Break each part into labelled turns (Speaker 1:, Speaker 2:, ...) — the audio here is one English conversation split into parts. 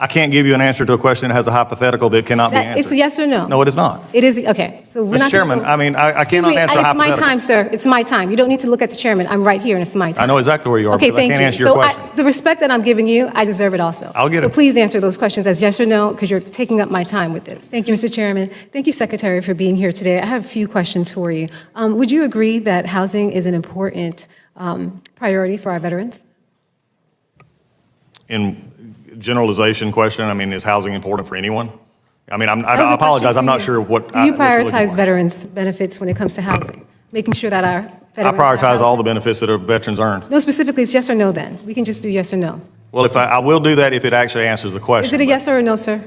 Speaker 1: I can't give you an answer to a question that has a hypothetical that cannot be answered.
Speaker 2: It's a yes or no.
Speaker 1: No, it is not.
Speaker 2: It is, okay. So we're
Speaker 1: Mr.
Speaker 2: not
Speaker 1: Chairman, I mean, I cannot answer a
Speaker 2: It's my
Speaker 1: hypothetical.
Speaker 2: time, sir. It's my time. You don't need to look at the chairman. I'm right here, and it's my time.
Speaker 1: I know exactly where you are,
Speaker 2: Okay,
Speaker 1: because I
Speaker 2: thank
Speaker 1: can't
Speaker 2: you.
Speaker 1: answer your
Speaker 2: So
Speaker 1: question.
Speaker 2: the respect that I'm giving you, I deserve it also.
Speaker 1: I'll get
Speaker 2: So
Speaker 1: it.
Speaker 2: please answer those questions as yes or no, because you're taking up my time with this. Thank you, Mr. Chairman. Thank you, Secretary, for being here today. I have a few questions for you. Would you agree that housing is an important priority for our veterans?
Speaker 1: In generalization question, I mean, is housing important for anyone? I mean,
Speaker 2: That was
Speaker 1: I
Speaker 2: a question
Speaker 1: apologize,
Speaker 2: for
Speaker 1: I'm not
Speaker 2: you.
Speaker 1: sure what.
Speaker 2: Do you
Speaker 1: what you're looking
Speaker 2: prioritize
Speaker 1: for.
Speaker 2: veterans' benefits when it comes to housing? Making sure that our veterans
Speaker 1: I
Speaker 2: have
Speaker 1: prioritize all the
Speaker 2: housing?
Speaker 1: benefits that our veterans earn.
Speaker 2: No, specifically, it's yes or no then. We can just do yes or no.
Speaker 1: Well, if I will do that if it actually answers the question.
Speaker 2: Is it a
Speaker 1: but
Speaker 2: yes or a no, sir?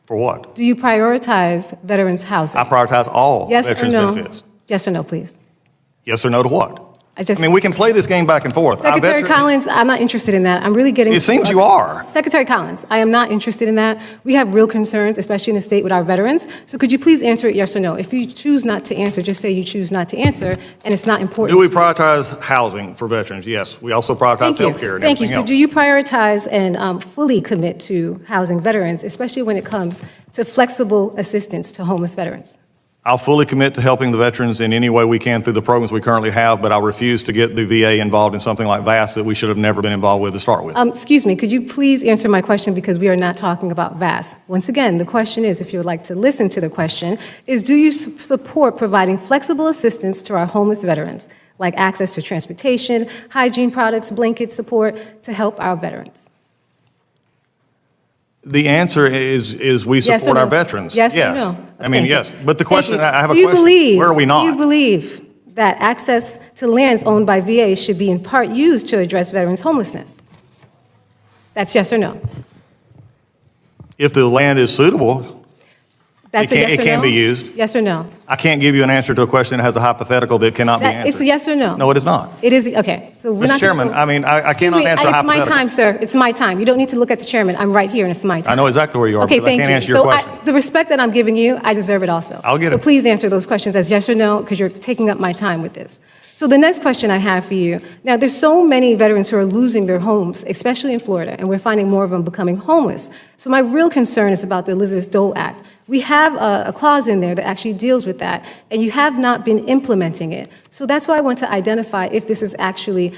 Speaker 1: For what?
Speaker 2: Do you prioritize veterans' housing?
Speaker 1: I prioritize all
Speaker 2: Yes or
Speaker 1: veterans'
Speaker 2: no?
Speaker 1: benefits.
Speaker 2: Yes or no, please.
Speaker 1: Yes or no to what?
Speaker 2: I just.
Speaker 1: I mean, we can play this game back and forth. Our
Speaker 2: Secretary
Speaker 1: veteran-
Speaker 2: Collins, I'm not interested in that. I'm really getting.
Speaker 1: It seems you are.
Speaker 2: Secretary Collins, I am not interested in that. We have real concerns, especially in the state with our veterans. So could you please answer it yes or no? If you choose not to answer, just say you choose not to answer, and it's not important.
Speaker 1: Do we prioritize housing for veterans? Yes. We also prioritize
Speaker 2: Thank you.
Speaker 1: health care and
Speaker 2: Thank you.
Speaker 1: everything
Speaker 2: So
Speaker 1: else.
Speaker 2: do you prioritize and fully commit to housing veterans, especially when it comes to flexible assistance to homeless veterans?
Speaker 1: I'll fully commit to helping the veterans in any way we can through the programs we currently have, but I'll refuse to get the VA involved in something like VAST that we should have never been involved with to start with.
Speaker 2: Excuse me, could you please answer my question, because we are not talking about VAS. Once again, the question is, if you would like to listen to the question, is do you support providing flexible assistance to our homeless veterans, like access to transportation, hygiene products, blanket support, to help our veterans?
Speaker 1: The answer is we
Speaker 2: Yes or
Speaker 1: support
Speaker 2: no,
Speaker 1: our
Speaker 2: sir?
Speaker 1: veterans.
Speaker 2: Yes or no?
Speaker 1: I mean,
Speaker 2: Thank you.
Speaker 1: yes. But the
Speaker 2: Thank
Speaker 1: question,
Speaker 2: you.
Speaker 1: I have a
Speaker 2: Do you
Speaker 1: question.
Speaker 2: believe-
Speaker 1: Where are we not?
Speaker 2: Do you believe that access to lands owned by VA should be in part used to address veterans' homelessness? That's yes or no?
Speaker 1: If the land is suitable,
Speaker 2: That's
Speaker 1: It
Speaker 2: a
Speaker 1: can-
Speaker 2: yes or
Speaker 1: it can
Speaker 2: no?
Speaker 1: be used.
Speaker 2: Yes or no?
Speaker 1: I can't give you an answer to a question that has a hypothetical that cannot be answered.
Speaker 2: It's a yes or no?
Speaker 1: No, it is not.
Speaker 2: It is, okay. So we're
Speaker 1: Mr.
Speaker 2: not.
Speaker 1: Chairman, I mean, I cannot answer a
Speaker 2: It's my
Speaker 1: hypothetical.
Speaker 2: time, sir. It's my time. You don't need to look at the chairman. I'm right here, and it's my time.
Speaker 1: I know exactly where you are,
Speaker 2: Okay,
Speaker 1: because I
Speaker 2: thank
Speaker 1: can't
Speaker 2: you.
Speaker 1: answer your
Speaker 2: So
Speaker 1: question.
Speaker 2: the respect that I'm giving you, I deserve it also.
Speaker 1: I'll get
Speaker 2: So
Speaker 1: it.
Speaker 2: please answer those questions as yes or no, because you're taking up my time with this. So the next question I have for you, now there's so many veterans who are losing their homes, especially in Florida, and we're finding more of them becoming homeless. So my real concern is about the Elizabeth Dole Act. We have a clause in there that actually deals with that, and you have not been implementing it. So that's why I want to identify if this is actually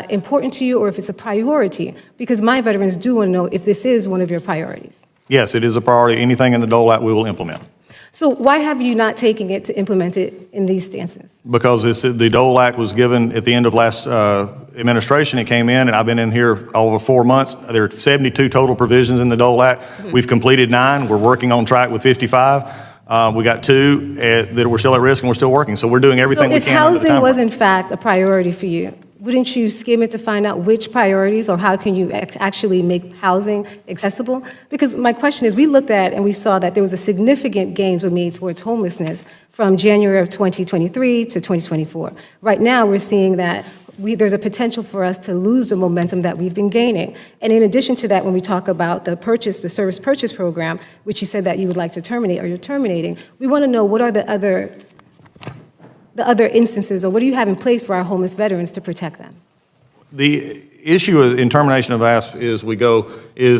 Speaker 2: important to you or if it's a priority, because my veterans do want to know if this is one of your priorities.
Speaker 1: Yes, it is a priority. Anything in the Dole Act we will implement.
Speaker 2: So why have you not taken it to implement it in these stances?
Speaker 1: Because the Dole Act was given at the end of last administration. It came in, and I've been in here over 4 months. There are 72 total provisions in the Dole Act. We've completed 9. We're working on track with 55. We got 2 that were still at risk, and we're still working. So we're doing everything we can.
Speaker 2: So if housing was in fact a priority for you, wouldn't you skim it to find out which priorities or how can you actually make housing accessible? Because my question is, we looked at and we saw that there was a significant gains were made towards homelessness from January of 2023 to 2024. Right now, we're seeing that there's a potential for us to lose the momentum that we've been gaining. And in addition to that, when we talk about the service purchase program, which you said that you would like to terminate or you're terminating, we want to know what are the other instances, or what do you have in place for our homeless veterans to protect them?
Speaker 1: The issue in termination of ASP is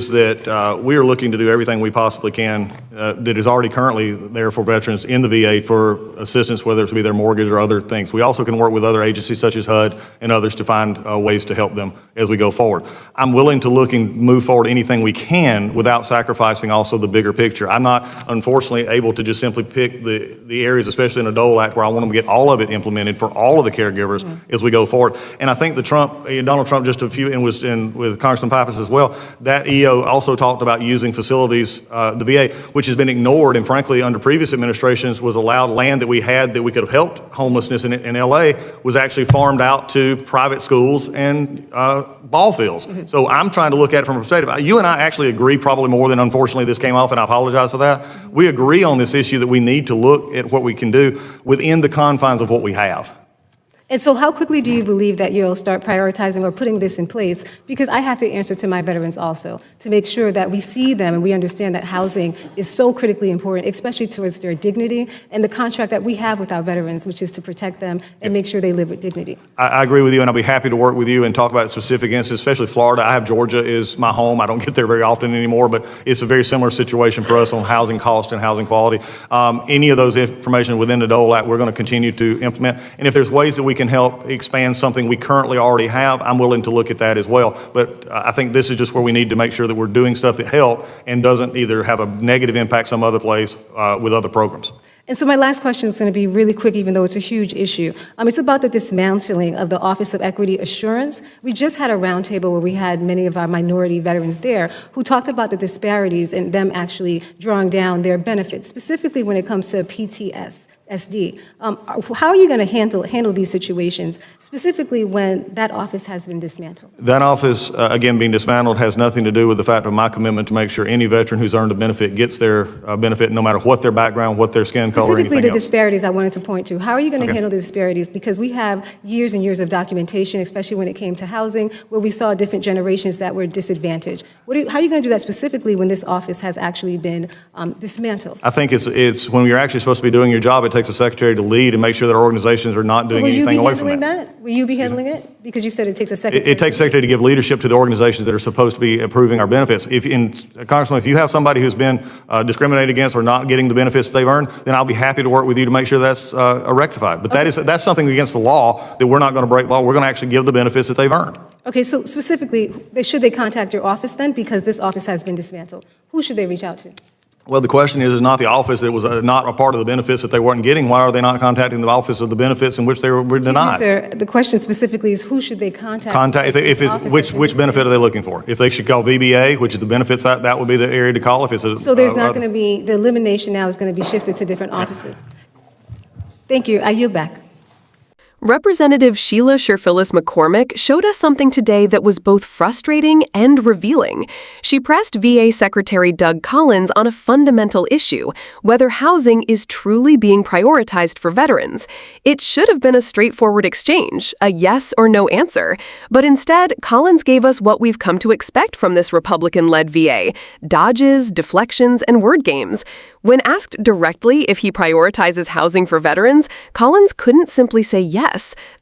Speaker 1: that we are looking to do everything we possibly can that is already currently there for veterans in the VA for assistance, whether it be their mortgage or other things. We also can work with other agencies such as HUD and others to find ways to help them as we go forward. I'm willing to look and move forward anything we can without sacrificing also the bigger picture. I'm not, unfortunately, able to just simply pick the areas, especially in the Dole Act, where I want them to get all of it implemented for all of the caregivers as we go forward. And I think Donald Trump just a few, and with Congressman Pappas as well, that EO also talked about using facilities, the VA, which has been ignored, and frankly, under previous administrations, was allowed land that we had that we could have helped homelessness in LA was actually farmed out to private schools and ball fields. So I'm trying to look at it from a perspective. You and I actually agree probably more than, unfortunately, this came off, and I apologize for that. We agree on this issue that we need to look at what we can do within the confines of what we have.
Speaker 2: And so how quickly do you believe that you'll start prioritizing or putting this in place? Because I have to answer to my veterans also, to make sure that we see them and we understand that housing is so critically important, especially towards their dignity and the contract that we have with our veterans, which is to protect them and make sure they live with dignity.
Speaker 1: I agree with you, and I'll be happy to work with you and talk about specific instances, especially Florida. I have Georgia is my home. I don't get there very often anymore, but it's a very similar situation for us on housing cost and housing quality. Any of those information within the Dole Act, we're going to continue to implement. And if there's ways that we can help expand something we currently already have, I'm willing to look at that as well. But I think this is just where we need to make sure that we're doing stuff that help and doesn't either have a negative impact some other place with other programs.
Speaker 2: And so my last question is going to be really quick, even though it's a huge issue. It's about the dismantling of the Office of Equity Assurance. We just had a roundtable where we had many of our minority veterans there who talked about the disparities and them actually drawing down their benefits, specifically when it comes to PTSD. How are you going to handle these situations, specifically when that office has been dismantled?
Speaker 1: That office, again, being dismantled has nothing to do with the fact of my commitment to make sure any veteran who's earned a benefit gets their benefit, no matter what their background, what their skin color, or anything
Speaker 2: Specifically, the
Speaker 1: else.
Speaker 2: disparities I wanted to point to. How are you going to handle the disparities? Because we have years and years of documentation, especially when it came to housing, where we saw different generations that were disadvantaged. How are you going to do that specifically when this office has actually been dismantled?
Speaker 1: I think it's when you're actually supposed to be doing your job, it takes a secretary to lead and make sure that our organizations are not doing anything away from that.
Speaker 2: Will you be handling it? Because you said it takes a secretary.
Speaker 1: It takes a secretary to give leadership to the organizations that are supposed to be approving our benefits. Congressman, if you have somebody who's been discriminated against or not getting the benefits that they've earned, then I'll be happy to work with you to make sure that's rectified. But that's something against the law that we're not going to break law. We're going to actually give the benefits that they've earned.
Speaker 2: Okay, so specifically, should they contact your office then? Because this office has been dismantled. Who should they reach out to?
Speaker 1: Well, the question is not the office that was not a part of the benefits that they weren't getting. Why are they not contacting the office of the benefits in which they were denied?
Speaker 2: Sir, the question specifically is who should they contact?
Speaker 1: Which benefit are they looking for? If they should call VBA, which is the benefits, that would be the area to call. If it's
Speaker 2: so there's not going to be, the elimination now is going to be shifted to different offices. Thank you. I yield back.
Speaker 3: Representative Sheila Cherfilus-McCormick showed us something today that was both frustrating and revealing. She pressed VA Secretary Doug Collins on a fundamental issue, whether housing is truly being prioritized for veterans. It should have been a straightforward exchange, a yes or no answer. But instead, Collins gave us what we've come to expect from this Republican-led VA: dodges, deflections, and word games. When asked directly if he prioritizes housing for veterans, Collins couldn't simply say yes.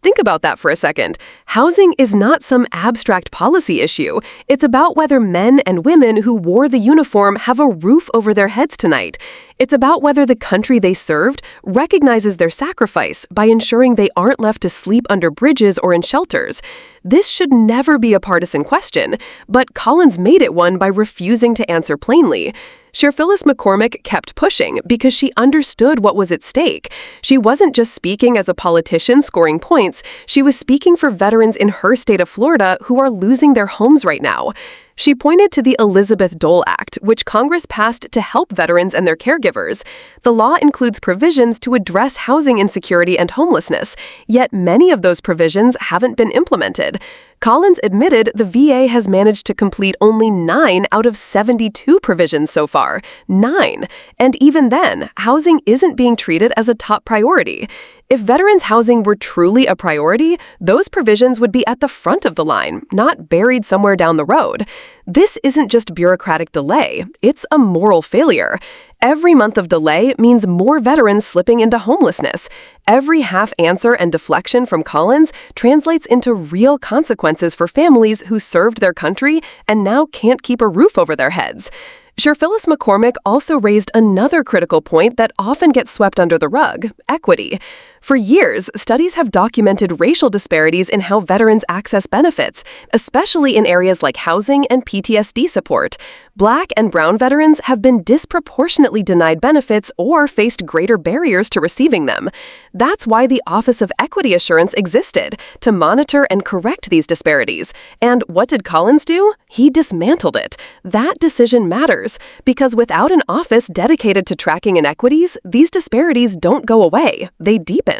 Speaker 3: Think about that for a second. Housing is not some abstract policy issue. It's about whether men and women who wore the uniform have a roof over their heads tonight. It's about whether the country they served recognizes their sacrifice by ensuring they aren't left to sleep under bridges or in shelters. This should never be a partisan question, but Collins made it one by refusing to answer plainly. Cherfilus-McCormick kept pushing because she understood what was at stake. She wasn't just speaking as a politician scoring points, she was speaking for veterans in her state of Florida who are losing their homes right now. She pointed to the Elizabeth Dole Act, which Congress passed to help veterans and their caregivers. The law includes provisions to address housing insecurity and homelessness, yet many of those provisions haven't been implemented. Collins admitted the VA has managed to complete only 9 out of 72 provisions so far. 9. And even then, housing isn't being treated as a top priority. If veterans' housing were truly a priority, those provisions would be at the front of the line, not buried somewhere down the road. This isn't just bureaucratic delay, it's a moral failure. Every month of delay means more veterans slipping into homelessness. Every half answer and deflection from Collins translates into real consequences for families who served their country and now can't keep a roof over their heads. Cherfilus-McCormick also raised another critical point that often gets swept under the rug: equity. For years, studies have documented racial disparities in how veterans access benefits, especially in areas like housing and PTSD support. Black and brown veterans have been disproportionately denied benefits or faced greater barriers to receiving them. That's why the Office of Equity Assurance existed, to monitor and correct these disparities. And what did Collins do? He dismantled it. That decision matters, because without an office dedicated to tracking inequities, these disparities don't go away, they deepen.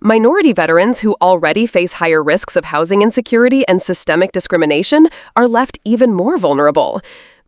Speaker 3: Minority veterans who already face higher risks of housing insecurity and systemic discrimination are left even more vulnerable.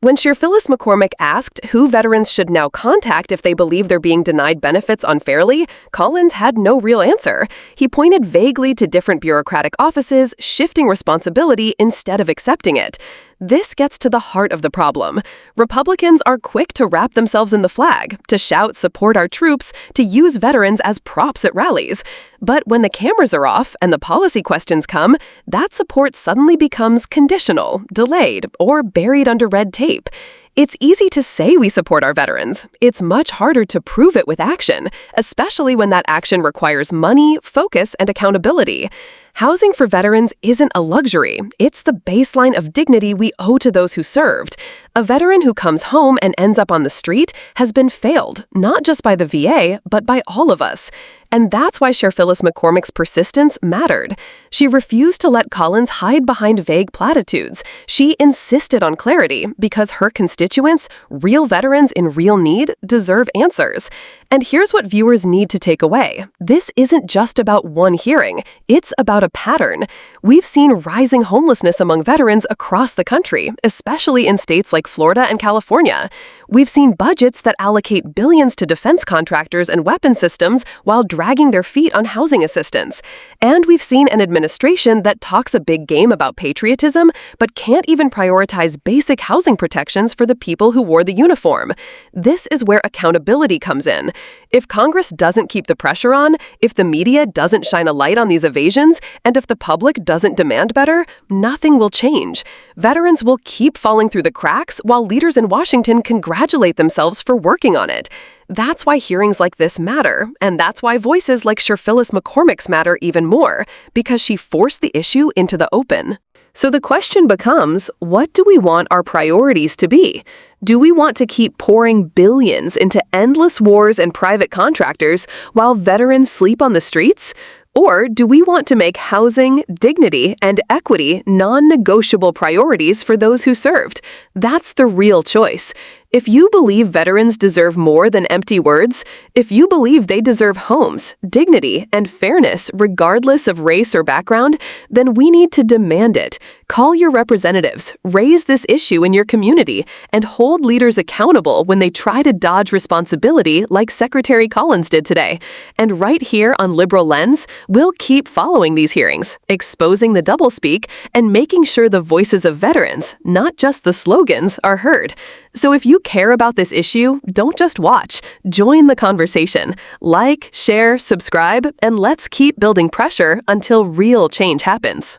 Speaker 3: When Cherfilus-McCormick asked who veterans should now contact if they believe they're being denied benefits unfairly, Collins had no real answer. He pointed vaguely to different bureaucratic offices, shifting responsibility instead of accepting it. This gets to the heart of the problem. Republicans are quick to wrap themselves in the flag, to shout support our troops, to use veterans as props at rallies. But when the cameras are off and the policy questions come, that support suddenly becomes conditional, delayed, or buried under red tape. It's easy to say we support our veterans. It's much harder to prove it with action, especially when that action requires money, focus, and accountability. Housing for veterans isn't a luxury. It's the baseline of dignity we owe to those who served. A veteran who comes home and ends up on the street has been failed, not just by the VA, but by all of us. And that's why Cherfilus-McCormick's persistence mattered. She refused to let Collins hide behind vague platitudes. She insisted on clarity because her constituents, real veterans in real need, deserve answers. And here's what viewers need to take away. This isn't just about one hearing. It's about a pattern. We've seen rising homelessness among veterans across the country, especially in states like Florida and California. We've seen budgets that allocate billions to defense contractors and weapon systems while dragging their feet on housing assistance. And we've seen an administration that talks a big game about patriotism, but can't even prioritize basic housing protections for the people who wore the uniform. This is where accountability comes in. If Congress doesn't keep the pressure on, if the media doesn't shine a light on these evasions, and if the public doesn't demand better, nothing will change. Veterans will keep falling through the cracks while leaders in Washington congratulate themselves for working on it. That's why hearings like this matter, and that's why voices like Cherfilus-McCormick's matter even more, because she forced the issue into the open. So the question becomes, what do we want our priorities to be? Do we want to keep pouring billions into endless wars and private contractors while veterans sleep on the streets? Or do we want to make housing, dignity, and equity non-negotiable priorities for those who served? That's the real choice. If you believe veterans deserve more than empty words, if you believe they deserve homes, dignity, and fairness regardless of race or background, then we need to demand it. Call your representatives, raise this issue in your community, and hold leaders accountable when they try to dodge responsibility like Secretary Collins did today. And right here on Liberal Lens, we'll keep following these hearings, exposing the doublespeak, and making sure the voices of veterans, not just the slogans, are heard. So if you care about this issue, don't just watch. Join the conversation. Like, share, subscribe, and let's keep building pressure until real change happens.